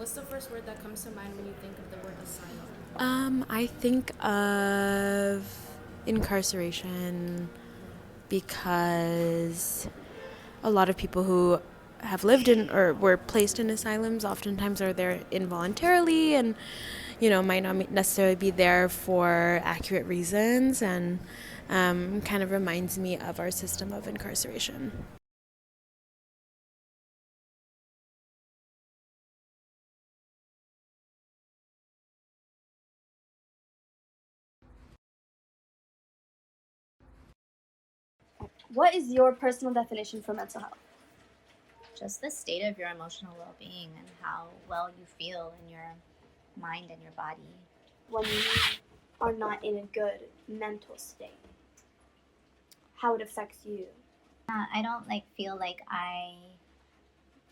What's the first word that comes to mind when you think of the word asylum? I think of incarceration because a lot of people who have lived in or were placed in asylums oftentimes are there involuntarily and might not necessarily be there for accurate reasons, and kind of reminds me of our system of incarceration. What is your personal definition for mental health? Just the state of your emotional well-being and how well you feel in your mind and your body. When you are not in a good mental state, how it affects you? I don't feel like I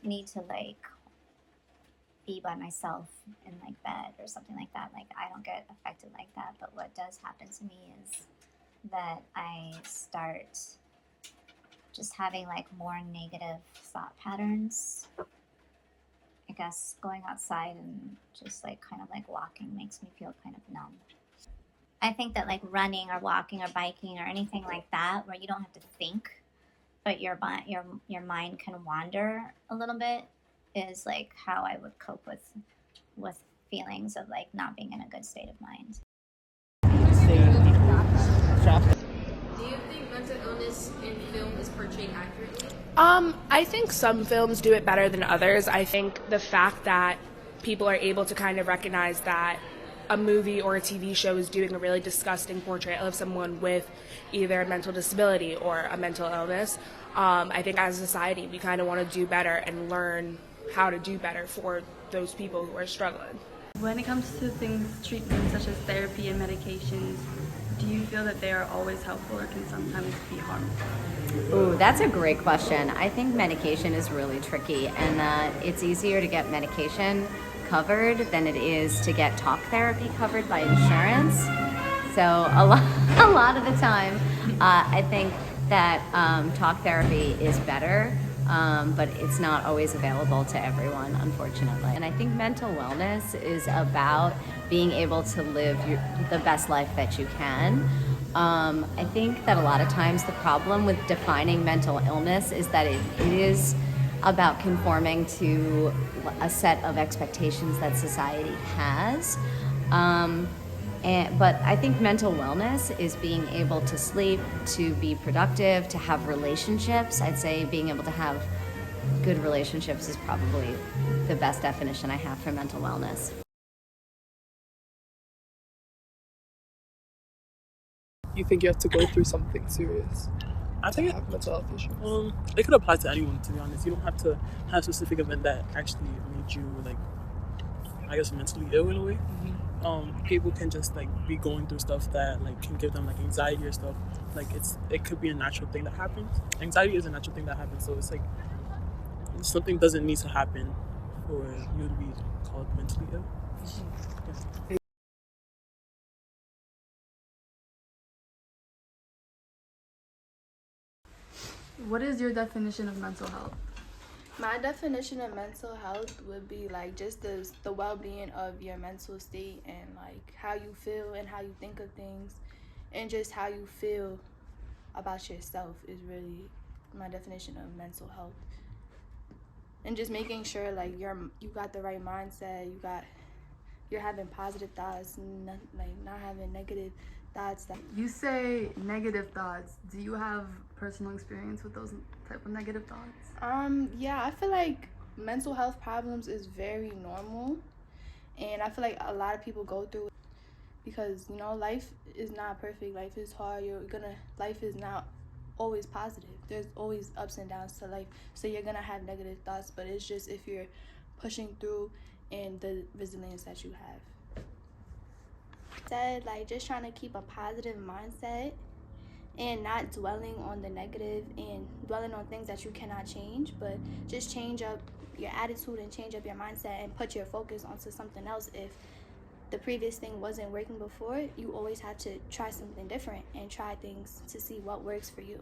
need to be by myself in bed or something like that. I don't get affected like that. But what does happen to me is that I start just having more negative thought patterns. I guess going outside and just walking makes me feel kind of numb. I think that running or walking or biking or anything like that where you don't have to think, but your mind can wander a little bit is how I would cope with feelings of not being in a good state of mind. Do you think mental illness in film is portrayed accurately? I think some films do it better than others. I think the fact that people are able to kind of recognize that a movie or a TV show is doing a really disgusting portrayal of someone with either a mental disability or a mental illness. I think as a society, we kind of want to do better and learn how to do better for those people who are struggling. When it comes to treatments such as therapy and medications, do you feel that they are always helpful or can sometimes be harmful? Ooh, that's a great question. I think medication is really tricky, and it's easier to get medication covered than it is to get talk therapy covered by insurance. So a lot of the time, I think that talk therapy is better, but it's not always available to everyone, unfortunately. And I think mental wellness is about being able to live the best life that you can. I think that a lot of times the problem with defining mental illness is that it is about conforming to a set of expectations that society has. But I think mental wellness is being able to sleep, to be productive, to have relationships. I'd say being able to have good relationships is probably the best definition I have for mental wellness. You think you have to go through something serious I to think have mental health issues? it could apply to anyone, to be honest. You don't have to have a specific event that actually made you I guess mentally ill in a way. People can just be going through stuff that can give them anxiety or stuff. It could be a natural thing that happens. Anxiety is a natural thing that happens, so it's something doesn't need to happen for you to be called mentally ill. Yeah. What is your definition of mental health? My definition of mental health would be just the well-being of your mental state and how you feel and how you think of things and just how you feel about yourself is really my definition of mental health. And just making sure you got the right mindset, you're having positive thoughts, not having negative thoughts. You say negative thoughts. Do you have personal experience with those type of negative thoughts? Yeah, I feel like mental health problems is very normal, and I feel like a lot of people go through it because life is not perfect. Life is hard. Life is not always positive. There's always ups and downs to life, so you're gonna have negative thoughts, but it's just if you're pushing through and the resilience that you have. Said just trying to keep a positive mindset and not dwelling on the negative and dwelling on things that you cannot change, but just change up your attitude and change up your mindset and put your focus onto something else. If the previous thing wasn't working before, you always have to try something different and try things to see what works for you.